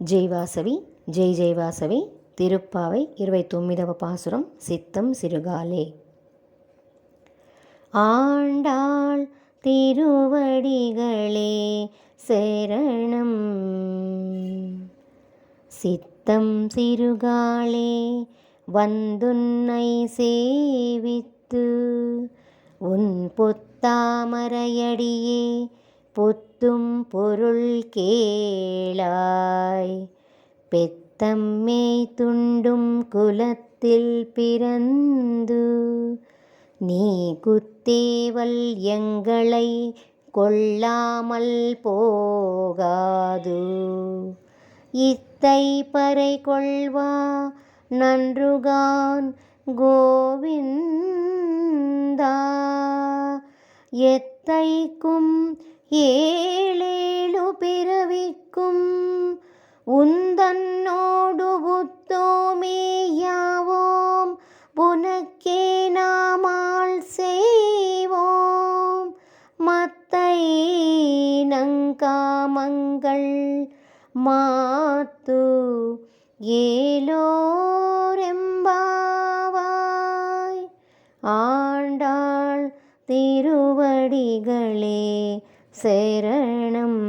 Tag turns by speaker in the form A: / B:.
A: జైవాసవి జై జైవాసవి తిరుప్పావై 29వ పాసురం சித்தம் சிறுகாலே. ஆண்டாள் திருவடிகளே சரணம். சித்தம் சிறுகாலே வந்துன்னை சேவித்து உன் பொத்தாமரையடியே பொத்தும் பொருள் கேளாய். பெத்தம்மே துண்டும் குலத்தில் பிறந்து நீ குத்தேவல் எங்களை கொள்ளாமல் போகாது. இத்தை பறை கொள்வா நன்றுகான் கோவிந்தா. எத்தைக்கும் ஏழேழு பிறவிக்கும் உந்தன்னோடு புத்தோமேயாவோம் புனக்கே நாமால் செய்வோம். மத்தை நங்காமங்கள் மாத்து ஏலோரெம்பாவாய். ஆண்டாள் திருவடிகளே சரணம்.